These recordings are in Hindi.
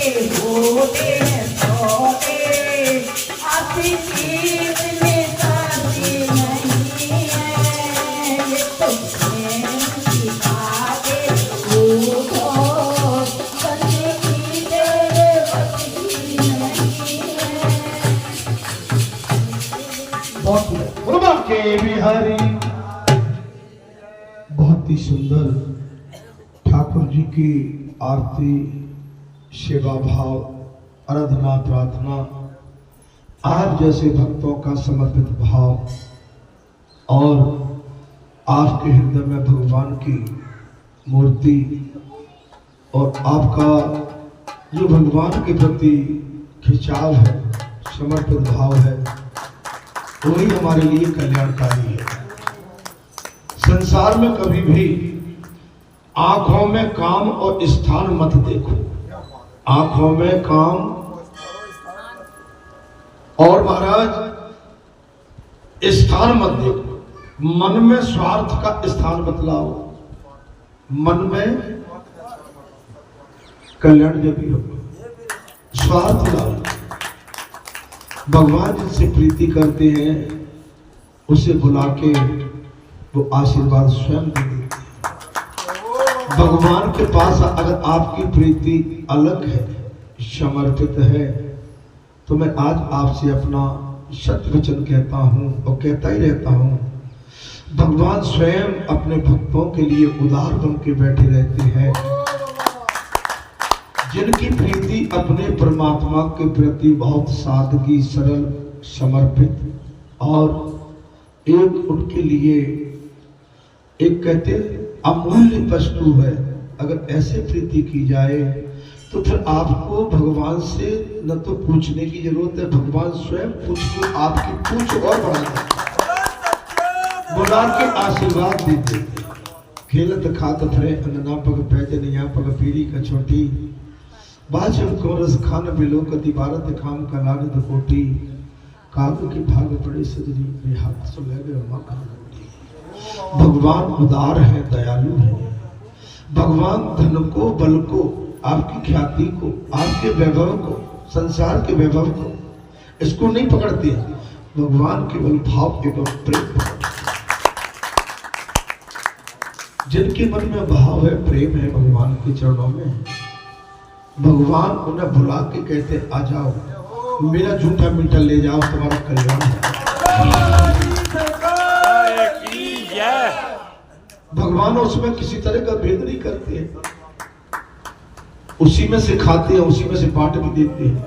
होते सोते आपकी चीज में शादी नहीं है, ये तो प्रेम की बातें झूठो बनने की तेरे बस की नहीं है। बहुत के बिहारी बहुत ही सुंदर ठाकुर जी की आरती, सेवा भाव, आराधना, प्रार्थना, आप जैसे भक्तों का समर्पित भाव और आपके हृदय में भगवान की मूर्ति और आपका जो भगवान के प्रति खिंचाव है, समर्पित भाव है, वही हमारे लिए कल्याणकारी है। संसार में कभी भी आंखों में काम और स्थान मत देखो। आंखों में काम और महाराज स्थान मत देखो। मन में स्वार्थ का स्थान मत लाओ। मन में कल्याण जब भी हो, स्वार्थ लाओ। भगवान जिससे प्रीति करते हैं उसे बुला के वो आशीर्वाद स्वयं दे देते हैं। भगवान के पास अगर आपकी प्रीति अलग है, समर्पित है, तो मैं आज आपसे अपना सत्य वचन कहता हूं और कहता ही रहता हूं। भगवान स्वयं अपने भक्तों के लिए उदार बन के बैठे रहते हैं, जिनकी प्रीति अपने परमात्मा के प्रति बहुत सादगी, सरल, समर्पित और एक उनके लिए एक कहते अमूल्य वस्तु है। अगर ऐसे प्रीति की जाए तो फिर आपको भगवान से न तो पूछने की जरूरत है, भगवान स्वयं पूछो, आपकी पूछ और बढ़ा बुला के आशीर्वाद देते। खेलत खात फरे अन्ना पग पैजनिया पग पीरी का छोटी बाजम कोरस खान बिलो कति भारत खाम का लानत कोटी कागु की भाग पड़े सजरी रे हाथ सुले गए मकान। भगवान उदार है, दयालु है। भगवान धन को, बल को, आपकी ख्याति को, आपके वैभव को, संसार के वैभव को, इसको नहीं पकड़ते हैं। भगवान केवल भाव एवं प्रेम पकड़ते। जिनके मन में भाव है, प्रेम है, भगवान के चरणों में, भगवान उन्हें बुला के कहते आ जाओ, मेरा झूठा मीठा ले जाओ, तुम्हारा कल्याण है। भगवान उसमें किसी तरह का भेद नहीं करते हैं, उसी में से खाते हैं, उसी में से बांट भी देते हैं।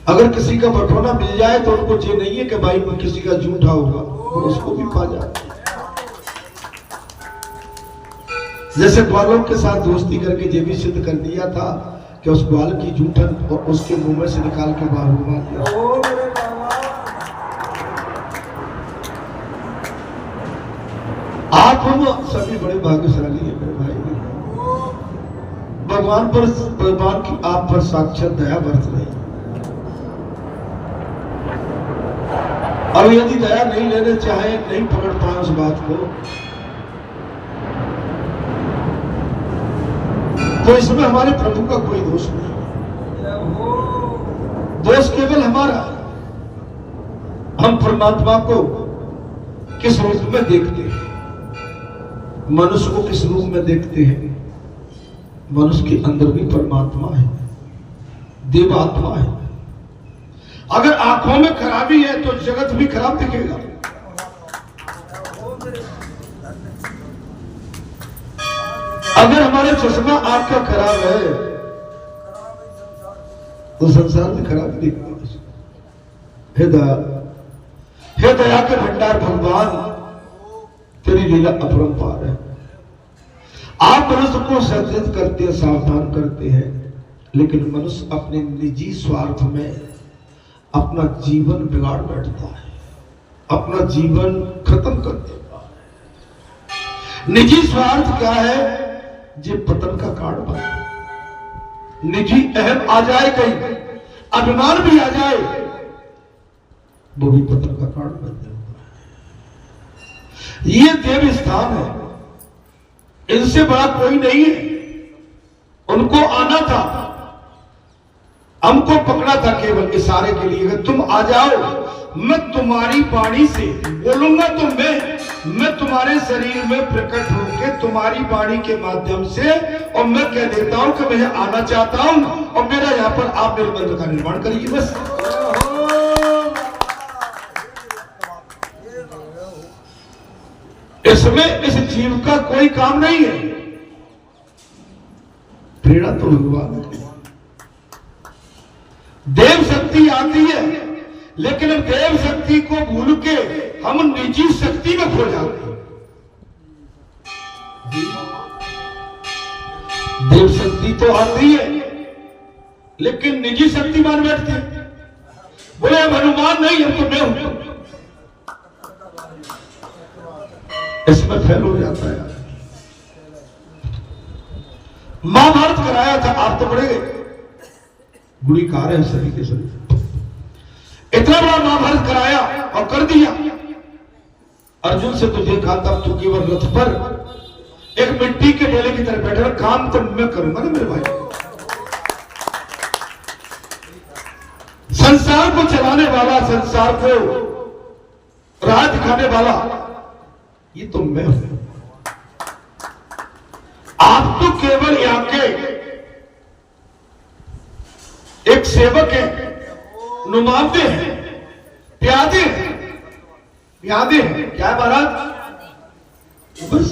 अगर किसी का बटोना मिल जाए तो उनको ये नहीं है कि भाई किसी का झूठा होगा, तो उसको भी पा जाते। जैसे ग्वालों के साथ दोस्ती करके ये भी सिद्ध कर दिया था कि उस ग्वाल की जूठन और उसके मुंह में से निकाल के बाहर हुआ दिया। आप हम सभी बड़े भाग्यशाली हैं मेरे भाई। भगवान की आप पर साक्षात दया बरस रही। और यदि दया नहीं लेने चाहे, नहीं पकड़ पाए उस बात को, तो इसमें हमारे प्रभु का कोई दोष नहीं। दोष केवल हमारा। हम परमात्मा को किस रूप में देखते हैं, मनुष्य को किस रूप में देखते हैं। मनुष्य के अंदर भी परमात्मा है, देवात्मा है। अगर आंखों में खराबी है तो जगत भी खराब दिखेगा। अगर हमारे चश्मा आंख का खराब है तो संसार में खराब दिखेगा। हे दया के भंडार भगवान, तेरी लीला अपरंपार है। आप मनुष्य को सचेत करते हैं, सावधान करते हैं, लेकिन मनुष्य अपने निजी स्वार्थ में अपना जीवन बिगाड़ बैठता है, अपना जीवन खत्म कर देता है। निजी स्वार्थ क्या है? ये पतन का कारण बने। निजी अहम आ जाए, कहीं अभिमान भी आ जाए, वो भी पतन का कारण बन जाता है। ये देव स्थान है, इनसे बड़ा कोई नहीं है। उनको आना था, हमको पकड़ा था केवल इशारे के लिए, अगर तुम आ जाओ मैं तुम्हारी वाणी से बोलूंगा तो मैं तुम्हारे शरीर में प्रकट होकर तुम्हारी वाणी के माध्यम से और मैं कह देता हूं कि मैं आना चाहता हूं और मेरा यहाँ पर आप मेरे मंदिर का निर्माण करिए बस। इसमें इस जीव का कोई काम नहीं है, प्रेरणा तो भगवान की। देव शक्ति आती है लेकिन हम देव शक्ति को भूल के हम निजी शक्ति में खो जाते हैं। देव शक्ति तो आती है लेकिन निजी शक्ति मान बैठती है, बोले हम हनुमान नहीं हम तो मैं हूं, इसमें फेल हो जाता है। महाभारत कराया था, आप तो पढ़े गए, गुड़ी कार है सभी के सभी, इतना बड़ा महाभारत कराया और कर दिया। अर्जुन से तो देखा तब तू केवल रथ पर एक मिट्टी के ढेले की तरह बैठा, काम तो मैं करूंगा ना मेरे भाई, संसार को चलाने वाला, संसार को राह दिखाने वाला ये तो मैं हूं। आप तो केवल यहां के एक सेवक है, नुमाइंदे हैं, प्यादे हैं, प्यादे हैं, क्या है महाराज बस।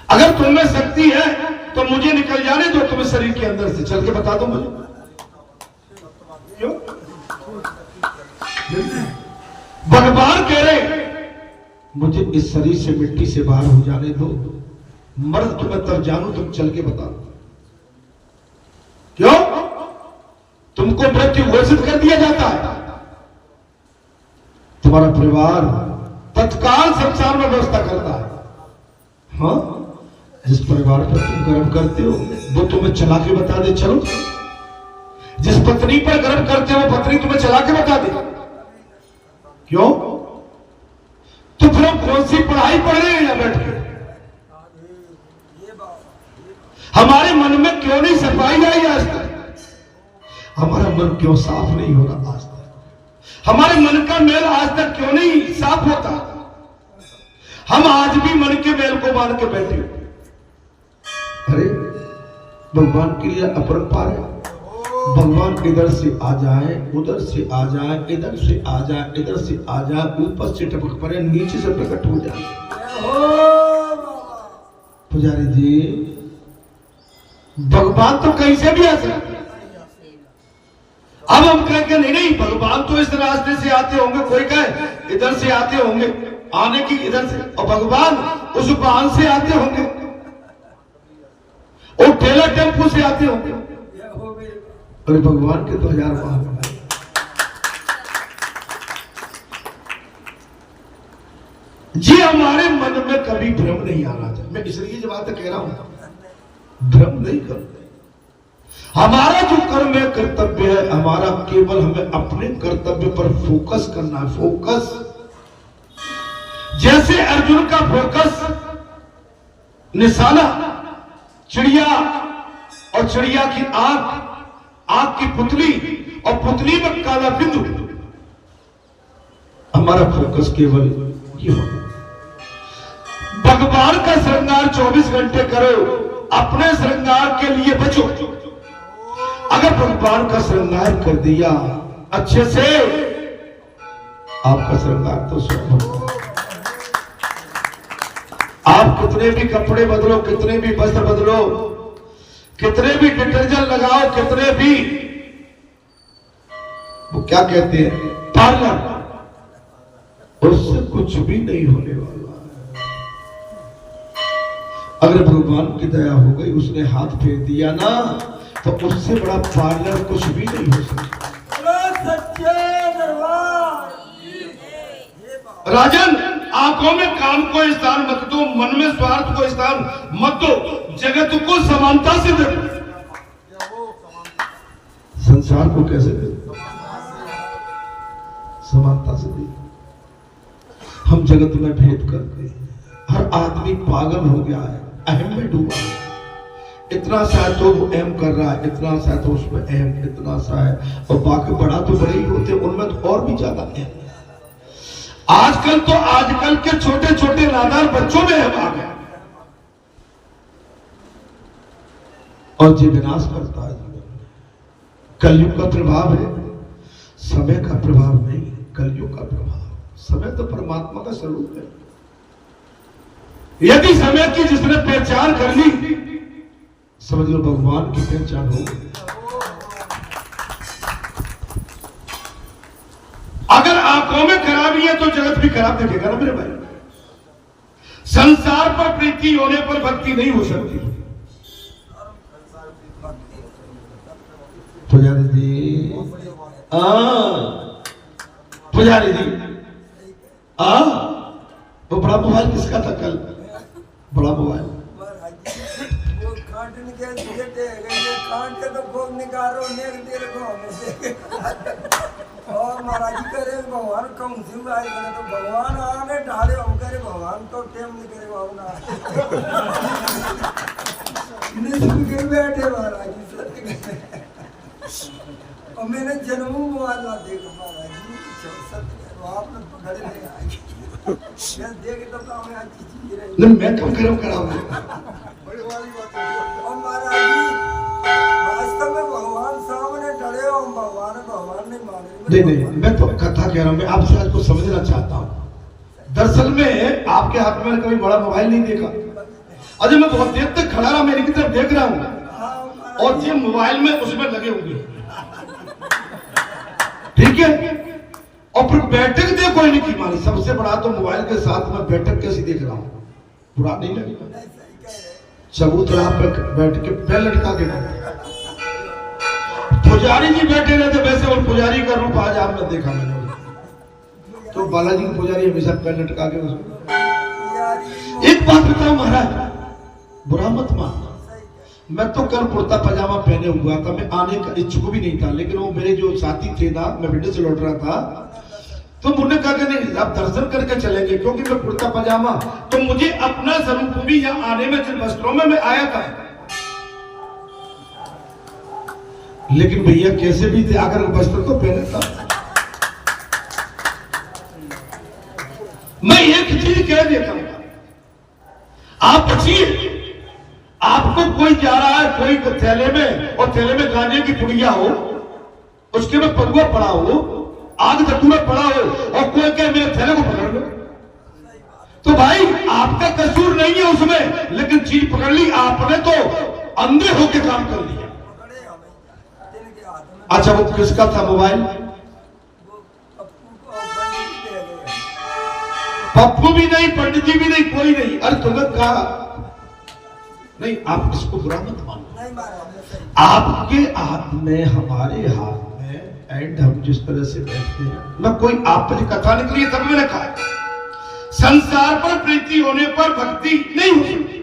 अगर तुम में शक्ति है तो मुझे निकल जाने दो, तुम्हें शरीर के अंदर से चल के बता दो मुझे क्यों। भगवान कह रहे मुझे इस शरीर से मिट्टी से बाहर हो जाने दो, मर्द तुम्हें तब जानू, तुम चल के बता दो क्यों। तुमको मृत्यु घोषित कर दिया जाता है, तुम्हारा परिवार तत्काल संसार में व्यवस्था करता है। हाँ, जिस परिवार पर तुम गर्व करते हो वो तुम्हें चला के बता दे चलो, जिस पत्नी पर गर्व करते हो वो पत्नी तुम्हें चला के बता दे क्यों। तो फिर हम कौन सी पढ़ाई पढ़ रहे हैं यहां बैठ के, हमारे मन में क्यों नहीं सफाई आई आज तक, हमारा मन क्यों साफ नहीं हो रहा आज तक, हमारे मन का मेल आज तक क्यों नहीं साफ होता। हम आज भी मन के मेल को मान के बैठे। अरे भगवान के लिए अपरंपार है, भगवान इधर से आ जाए, उधर से आ जाए, इधर से आ जाए, इधर से आ जाए, ऊपर से टपक पड़े, नीचे से प्रकट हो जाए। पुजारी जी भगवान तो कहीं से भी आ सकते, अब हम कहेंगे नहीं नहीं भगवान तो इस रास्ते से आते होंगे, कोई कहे इधर से आते होंगे, आने की इधर से, और भगवान उस बांध से आते होंगे, और ठेला टेम्पू से आते होंगे। अरे भगवान के तो 1000 वाहन बनाए। जी हमारे मन में कभी भ्रम नहीं आना चाहिए, मैं इसलिए ये बात कह रहा हूं, भ्रम नहीं करते। हमारा जो कर्म है कर्तव्य है, हमारा केवल हमें अपने कर्तव्य पर फोकस करना है, फोकस। जैसे अर्जुन का फोकस निशाना चिड़िया, और चिड़िया की आंख, आंख की पुतली, और पुतली में काला बिंदु, हमारा फोकस केवल ये हो। भगवान का श्रृंगार 24 घंटे करो, अपने श्रृंगार के लिए बचो। अगर भगवान का श्रृंगार कर दिया अच्छे से, आपका श्रृंगार तो स्वयं। आप कितने भी कपड़े बदलो, कितने भी वस्त्र बदलो, कितने भी डिटर्जेंट लगाओ, कितने भी वो क्या कहते हैं पार्लर, उससे कुछ भी नहीं होने वाला। अगर भगवान की दया हो गई, उसने हाथ फेर दिया ना, तो उससे बड़ा पार्लर कुछ भी नहीं हो सकता। राजन, आंखों में काम को स्थान मत दो, मन में स्वार्थ को स्थान मत दो, जगत को समानता से देखो। संसार को कैसे देखो? समानता से देखो। हम जगत में भेद करते हैं, हर आदमी पागल हो गया है, अहम में डूबा है। इतना सा है तो वो एम कर रहा है, इतना सा है तो उसमें एम इतना सा है, और बाकी बड़ा तो बड़े ही होते हैं, उनमें तो और भी ज्यादा एम। आजकल के छोटे छोटे नादान बच्चों में एम आ गया, और जी विनाश करता है जीवन में। कलयुग का प्रभाव है, समय का प्रभाव नहीं, कलयुग का प्रभाव। समय तो परमात्मा का स्वरूप है। यदि समय की जिसने पहचान कर ली, समझ लो भगवान की पहचान हो गई। अगर आंखों में खराबी है तो जगत भी खराब दिखेगा ना मेरे भाई। संसार पर प्रीति होने पर भक्ति नहीं हो सकती। पुजारी जी, पुजारी जी, वो बड़ा मोबाइल किसका था कल? बड़ा मोबाइल और महाराज जी करे भगवान कम सिंह आए तो भगवान आने ढाले हम करे भगवान तो टेम नहीं करे बाबू ना नहीं बैठे महाराज जी। और मैंने जन्म मोबाइल ना देखा महाराज जी, सत्य आपने पकड़े नहीं आए देखे तो काम अच्छी चीज रही। मैं कम करम कराऊंगा। और महाराज जी वास्तव में भगवान सामने डरे हो, भगवान नहीं माने। नहीं, मैं तो कथा कह रहा हूं, मैं आपसे आज को समझना चाहता हूं। दरअसल में आपके हाथ में कभी बड़ा मोबाइल नहीं देखा। अजय मैं बहुत देर तक खड़ा रहा, मेरी की तरफ देख रहा हूं, और ये मोबाइल में उसमें लगे होंगे, ठीक है। और फिर बैठक दे कोई नहीं की मानी। सबसे बड़ा तो मोबाइल के साथ में बैठक कैसी देख रहा हूं, बुरा नहीं लगेगा। चबूतरा पे बैठ के पैर लटका के बैठे, पुजारी जी बैठे रहते वैसे, और पुजारी का रूप आज आपने देखा मैंने। तो बालाजी के पुजारी हमेशा पैर लटका के उसको। एक बात बताओ महाराज, बुरा मत मानना, मैं तो कल कुर्ता पजामा पहने हुआ था, मैं आने का इच्छुक भी नहीं था, लेकिन वो मेरे जो साथी थे ना, मैं विंडो से लौट रहा था, तो मुझे कहा कि नहीं आप दर्शन करके चलेंगे, क्योंकि मैं कुर्ता पजामा, तो मुझे अपना स्वरूप भी यहाँ आने में जिन वस्त्रों में मैं आया था, लेकिन भैया कैसे भी थे, अगर वस्त्र तो पहने था। मैं एक चीज कह देता हूं, आप बचिए। आपको कोई जा रहा है, कोई थैले में, और थैले में गाने की पुड़िया हो, उसके में पड़ुआ पड़ा हो, आग धतूरा पड़ा हो, और कोई कहे मेरे थैले को पकड़ लो, तो भाई आपका कसूर नहीं है उसमें, लेकिन चीज पकड़ ली आपने तो अंधे होके काम कर लिया। अच्छा वो किसका था मोबाइल? पप्पू भी नहीं, पंडित जी भी नहीं, कोई नहीं। अरे तुम्हें कहा नहीं, आप इसको बुरा मत मानो। आपके हाथ में, हमारे हाथ में, एंड हम जिस तरह से बैठते हैं, मैं कोई आप पर कथा निकली है, तब मैंने कहा संसार पर प्रीति होने पर भक्ति नहीं हो सकती।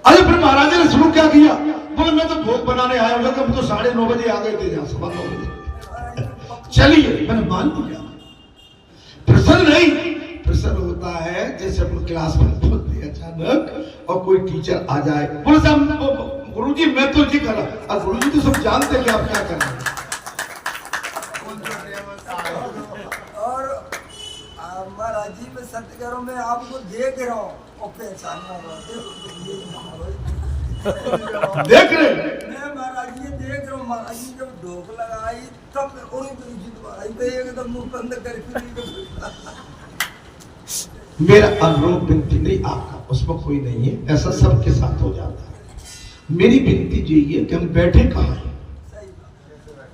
अरे फिर महाराज ने शुरू क्या किया? बोले मैं तो भोग बनाने आया हूं, हम तो 9:30 बजे आ गए थे, यहाँ 9:15 बजे। चलिए मैंने मान लिया। प्रसन्न नहीं, प्रसन्न होता है जैसे अपन क्लास में बोलते हैं अचानक और कोई टीचर आ जाए, बोले साहब गुरुजी मैं तो जी कर रहा, और गुरुजी तो सब जानते हैं कि आप क्या कर रहे हैं। और महाराज जी मैं सत्य करो, मैं आपको देख रहा हूँ और पहचान देख रहे मैं महाराज जी देख रहा हूँ। महाराज जी जब ढोक लगाई तब एकदम मुंह बंद करके मेरा अनुरोध विनती नहीं आपका, उसमें कोई नहीं है, ऐसा सबके साथ हो जाता है। मेरी विनती यही है कि हम बैठे कहाँ हैं,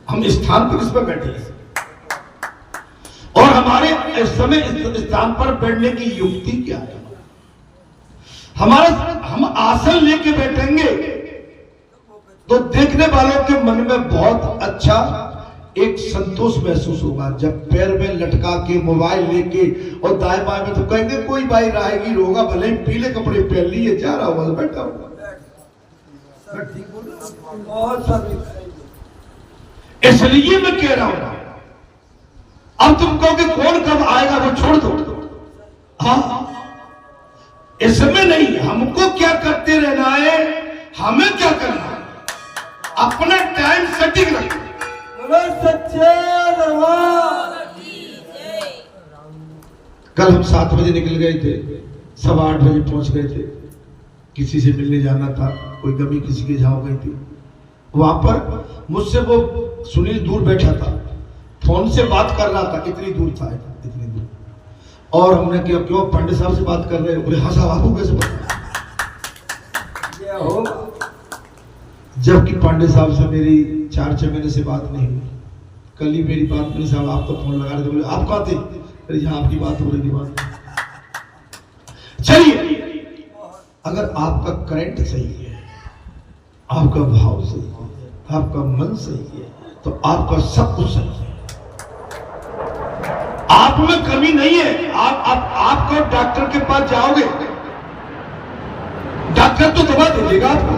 हम स्थान पर किस पर बैठे हैं, और हमारे इस समय इस स्थान पर बैठने की युक्ति क्या है। हम आसन लेके बैठेंगे तो देखने वालों के मन में बहुत अच्छा एक संतोष महसूस होगा। जब पैर में लटका के मोबाइल लेके और दाएं बाएं में, तो कहेंगे कोई भाई राहगीर होगा, भले ही पीले कपड़े पहन लिए जा रहा होगा, बैठा होगा। इसलिए मैं कह रहा हूं, अब तुम कहोगे कौन कब आएगा वो छोड़ दो, हाँ, इसमें नहीं, हमको क्या करते रहना है, हमें क्या करना है, अपना टाइम सटीक रखना। बोलो सच्चे दरबार। कल हम 7 बजे निकल गए थे, 8:15 बजे पहुंच गए थे। किसी से मिलने जाना था, कोई कमी किसी के जहाँ हो गई थी। वहां पर मुझसे वो सुनील दूर बैठा था, फोन से बात कर रहा था, इतनी दूर था, इतनी दूर। और हमने क्या, क्यों पांडे साहब से बात कर रहे हो? बोले हाँ साहब, आपको कैसे ये हो, जबकि पांडे साहब से मेरी 4-6 महीने से बात नहीं हुई। कल ही मेरी बात हुई, साहब आप तो फोन लगा रहे थे। बोले आप कहाँ थे? अरे यहाँ आपकी बात हो रही थी बात। चलिए, अगर आपका करंट सही है, आपका भाव सही है, आपका मन सही है, तो आपका सब कुछ सही है। आप में कमी नहीं है। आपको डॉक्टर के पास जाओगे, डॉक्टर तो दवा दे देगा आपको।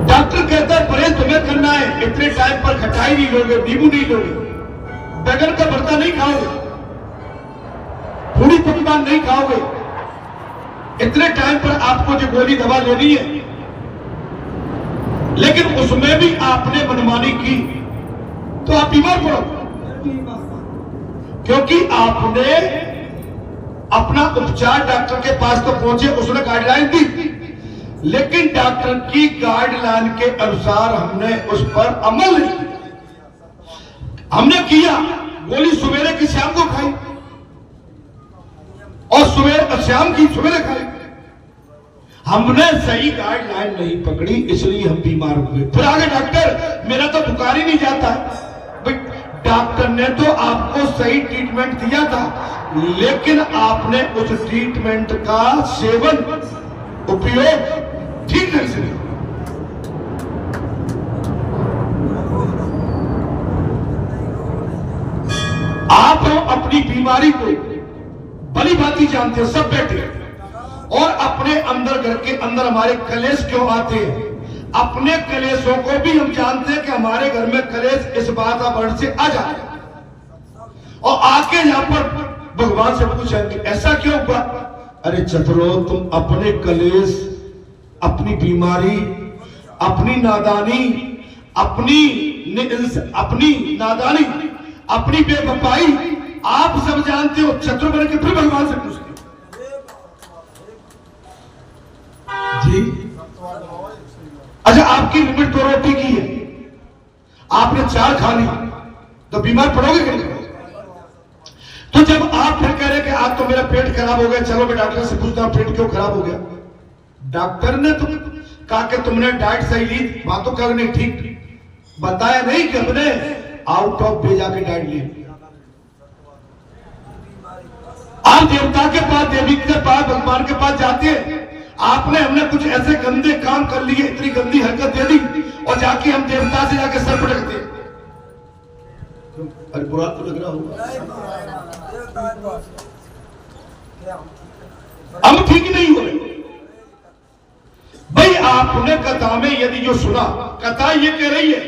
डॉक्टर कहता है परहेज तुम्हें करना है, इतने टाइम पर खटाई नहीं लोगे, नींबू नहीं लोगे, बैगन का भरता नहीं खाओगे, पूरी पकवान नहीं खाओगे, इतने टाइम पर आपको जो गोली दवा लेनी है। लेकिन उसमें भी आपने मनमानी की तो आप बीमार पड़ो, क्योंकि आपने अपना उपचार डॉक्टर के पास तो पहुंचे, उसने गाइडलाइन दी, लेकिन डॉक्टर की गाइडलाइन के अनुसार हमने उस पर अमल नहीं किया। हमने किया, गोली सवेरे की शाम को खाई और शाम की सवेरे खाई। हमने सही गाइडलाइन नहीं पकड़ी, इसलिए हम बीमार हो गए। फिर आगे डॉक्टर, मेरा तो बुखार ही नहीं जाता। डॉक्टर ने तो आपको सही ट्रीटमेंट दिया था, लेकिन आपने उस ट्रीटमेंट का सेवन, उपयोग ठीक ढंग से नहीं। आप अपनी बीमारी को भली भांति जानते हैं, सब बैठे, और अपने अंदर, घर के अंदर हमारे कलेश क्यों आते हैं, अपने कलेशों को भी हम जानते हैं कि हमारे घर में कलेश इस वातावरण से आ जाते हैं। और आके यहां पर भगवान से पूछेंगे ऐसा क्यों हुआ? अरे चतुरो, तुम अपने कलेश, अपनी बीमारी, अपनी नादानी, अपनी बेवफाई आप सब जानते हो। चतुर बन के फिर भगवान से पूछते जी, अच्छा आपकी लिमिट 2 रोटी की है, आपने 4 खा ली, तो बीमार पड़ोगे कि नहीं? तो जब आप फिर कह रहे कि आज तो मेरा पेट खराब हो गया, चलो मैं डॉक्टर से पूछता हूं पेट क्यों खराब हो गया। डॉक्टर ने तो कहा कि तुमने डाइट सही ली, बातों का नहीं ठीक बताया नहीं कि हमने आउट ऑफ भेजा के डाइट ली। आप देवता के पास, देवी के पास, भगवान के पास जाते हैं, आपने हमने कुछ ऐसे गंदे काम कर लिए, इतनी गंदी हरकत दे दी, और जाके हम देवता से जाके सर पटकते। अरे बुरा तो लग रहा होगा, हम ठीक नहीं हो रहे भाई। आपने कथा में यदि जो सुना, कथा ये कह रही है,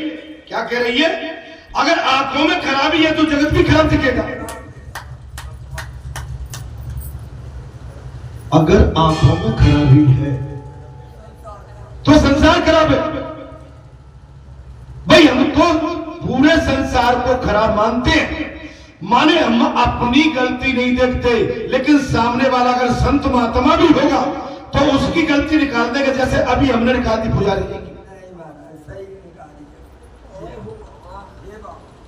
क्या कह रही है? अगर आंखों में खराबी है तो जगत भी खराब दिखेगा। अगर आंखों में खराबी है तो संसार खराब है भाई। हम तो पूरे संसार को खराब मानते हैं, माने हम अपनी गलती नहीं देखते, लेकिन सामने वाला अगर संत महात्मा भी होगा तो उसकी गलती निकाल देंगे, जैसे अभी हमने निकाल दी पुजारी जी की।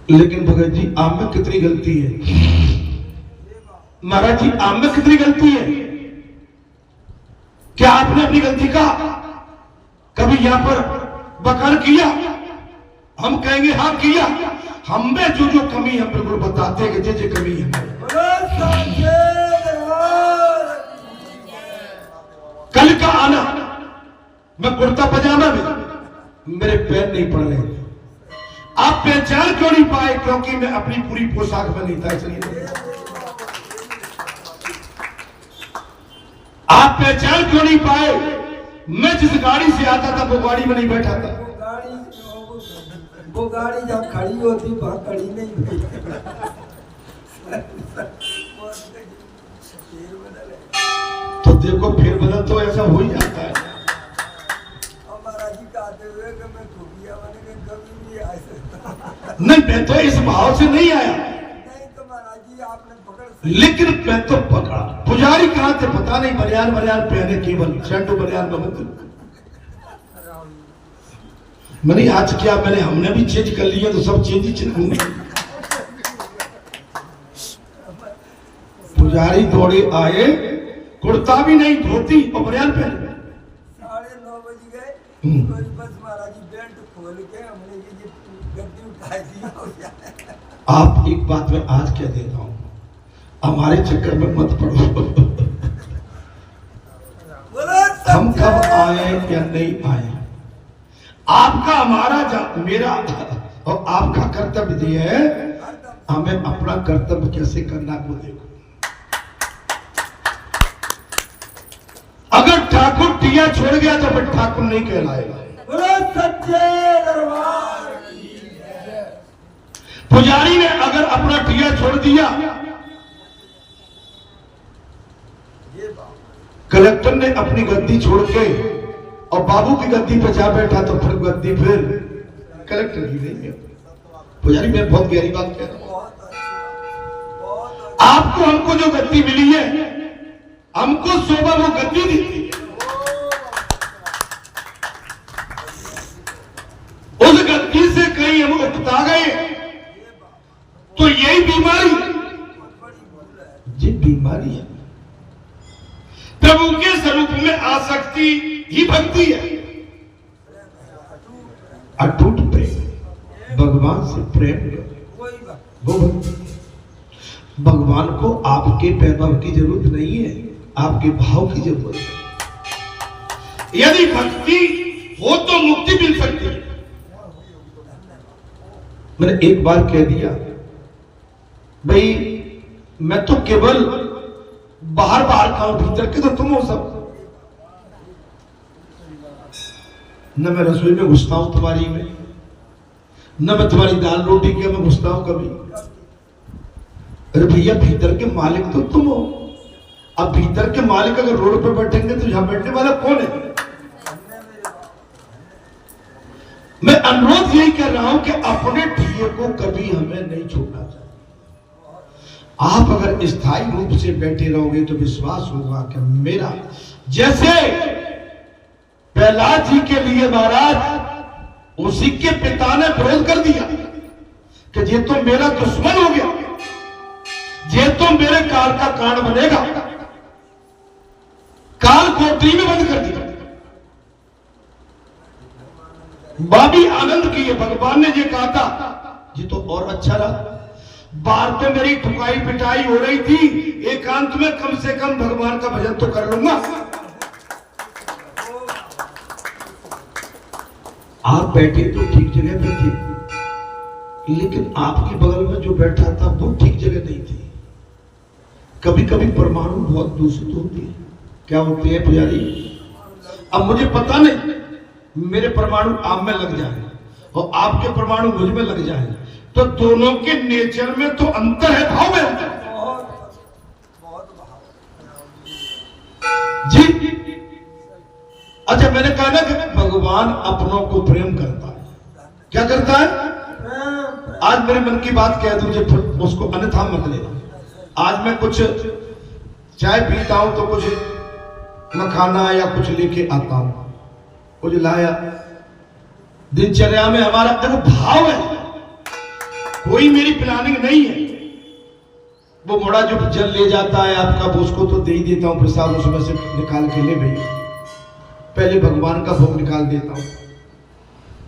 लेकिन भगत जी आप में कितनी गलती है, महाराज जी आप में कितनी गलती है? क्या आपने अपनी गलती का कभी यहां पर बखान किया? हम कहेंगे हाँ किया। हम में जो कमी है बिल्कुल बताते हैं कि जे कमी है। कल का आना, मैं कुर्ता पजामा में, मेरे पैर नहीं पड़ रहे। आप पहचान क्यों नहीं पाए? क्योंकि मैं अपनी पूरी पोशाक में नहीं था, इसलिए। आप पहचान क्यों नहीं पाए? मैं जिस गाड़ी से आता था वो गाड़ी में नहीं बैठा था। वो गाड़ी जब खड़ी होती वहां खड़ी नहीं हुई। फिर बदले तो देखो फिर बदल तो ऐसा हो ही जाता है। और महाराज जी कहते हुए कि मैं खुबिया बने के कभी भी आ सकता नहीं, मैं तो इस भाव से नहीं आया, नहीं तो महाराज जी आपने पकड़ लेकिन मैं तो पकड़ा। पुजारी कहाँ थे पता नहीं, बनियान पहने केवल शर्ट बनियान में। मैंने आज क्या मैंने हमने भी चेंज कर लिया तो सब चेंज ही होंगे। पुजारी दौड़े आए, कुर्ता भी नहीं, धोती और बनियान पहने। 9:30 बज गए तो बस महाराज जी बेल्ट खोल के हमने ये गद्दी उठा दी। आप एक बात में आज क्या देता हूं, हमारे चक्कर में मत पड़ो। हम कब आए या नहीं आए, आपका हमारा मेरा और आपका कर्तव्य ये है, हमें अपना कर्तव्य कैसे करना को देखो। अगर ठाकुर टिया छोड़ गया तो फिर ठाकुर नहीं कहलाएगा। बोलो सच्चे दरबार की जय। पुजारी ने अगर अपना टिया छोड़ दिया, कलेक्टर ने अपनी गद्दी छोड़ के और बाबू की गद्दी पे जा बैठा तो फिर गद्दी फिर कलेक्टर की नहीं है। पुजारी मैं बहुत गहरी बात कह रहा हूं। आपको हमको जो गद्दी मिली है, हमको शोभा वो गद्दी दी थी। उस गद्दी से कहीं हम उकता गए तो यही बीमारी, ये बीमारी है। प्रभु के स्वरूप में आसक्ति ही भक्ति है। अटूट प्रेम, भगवान से प्रेम वो भक्ति। भगवान को आपके वैभव की जरूरत नहीं है, आपके भाव की जरूरत है। यदि भक्ति हो तो मुक्ति मिल सकती है। मैंने एक बार कह दिया भाई मैं तो केवल बाहर का हूं, भीतर के तो तुम हो सब। न मैं रसोई में घुसता हूं तुम्हारी में, न मैं तुम्हारी दाल रोटी के में घुसता हूं कभी। अरे भैया भीतर के मालिक तो तुम हो। अब भीतर के मालिक अगर रोड पे बैठेंगे तो यहां बैठने वाला कौन है? मैं अनुरोध यही कर रहा हूं कि अपने ठिये को कभी हमें नहीं छोड़ना चाहिए। आप अगर स्थायी रूप से बैठे रहोगे तो विश्वास होगा कि मेरा, जैसे प्रहलाद जी के लिए महाराज उसी के पिता ने विरोध कर दिया कि ये तो मेरा दुश्मन हो गया, ये तो मेरे काल का कारण बनेगा, काल कोठरी में बंद कर दिया। बाबी आनंद की भगवान ने ये कहा था, ये तो और अच्छा रहा। बाहर पे मेरी ठुकाई पिटाई हो रही थी, एकांत में कम से कम भगवान का भजन तो कर लूंगा। आप बैठे तो ठीक जगह पे थे, लेकिन आपके बगल में जो बैठा था वो ठीक जगह नहीं थी। कभी कभी परमाणु बहुत दूषित होती है। क्या होती है पुजारी? अब मुझे पता नहीं, मेरे परमाणु आप में लग जाए और आपके परमाणु मुझ में लग जाए तो दोनों के नेचर में तो अंतर है, भाव में अंतर है। जी अच्छा, मैंने कहा ना कि भगवान अपनों को प्रेम करता है। क्या करता है? आज मेरे मन की बात कह दूं, उसको अन्यथा मत लेना। आज मैं कुछ चाय पीता हूं तो कुछ मखाना या कुछ लेके आता हूं, कुछ लाया। दिनचर्या में हमारा देखो भाव है, कोई मेरी प्लानिंग नहीं है। वो मोड़ा जो जल ले जाता है आपका, वो उसको तो दे ही देता हूं प्रसाद, उसमें से निकाल के ले भैया, पहले भगवान का भोग निकाल देता हूं,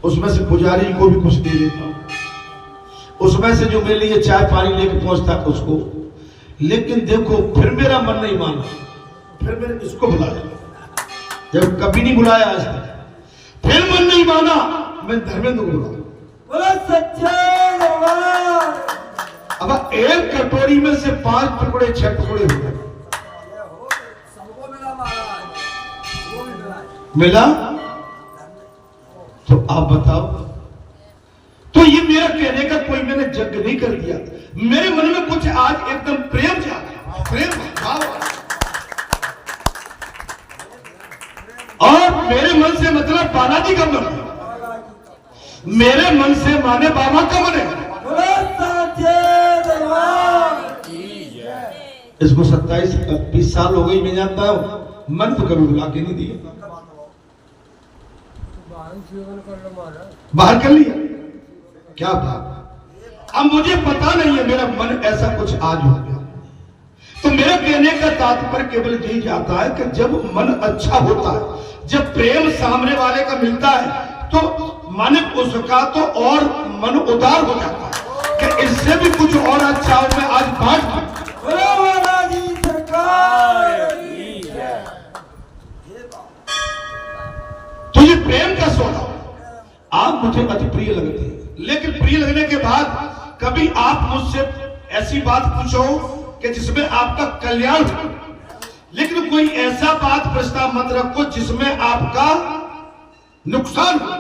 उसमें से पुजारी को भी कुछ दे देता हूं, उसमें से जो मेरे लिए चाय पानी लेके पहुंचता उसको। लेकिन देखो फिर मेरा मन नहीं माना, फिर मैंने इसको बुलाया, जब कभी नहीं बुलाया आज तक। फिर मन नहीं माना, मैं धर्मेंद्र को बुलाया। बोलो सच्चे दरबार। अब एक कटोरी में से 5 टुकड़े 6 टुकड़े हो गए। सबको मिला महाराज, वो भी मिला? मिला। तो आप बताओ, तो ये मेरा कहने का कोई मैंने यज्ञ नहीं कर दिया। मेरे मन में कुछ आज एकदम प्रेम जागा, प्रेम भाव आया। और मेरे मन से मतलब बालाजी का मन है, मेरे मन से माने बाबा का मन है। इसको 27-20 साल हो गई, मैं जानता हूं, मन तो कभी बुला के नहीं दिया, बाहर कर लिया। क्या बात, अब मुझे पता नहीं है, मेरा मन ऐसा कुछ आज हो गया। तो मेरे कहने का तात्पर्य केवल यही जाता है कि जब मन अच्छा होता है, जब प्रेम सामने वाले का मिलता है, तो मन उसका तो और मन उदार हो जाता है कि इससे भी कुछ और अच्छा हो, मैं आज बांट। तो ये प्रेम का सोना आप मुझे अति प्रिय लगते हैं, लेकिन प्रिय लगने के बाद कभी आप मुझसे ऐसी बात पूछो कि जिसमें आपका कल्याण हो, लेकिन कोई ऐसा बात प्रस्ताव मत रखो जिसमें आपका नुकसान हो।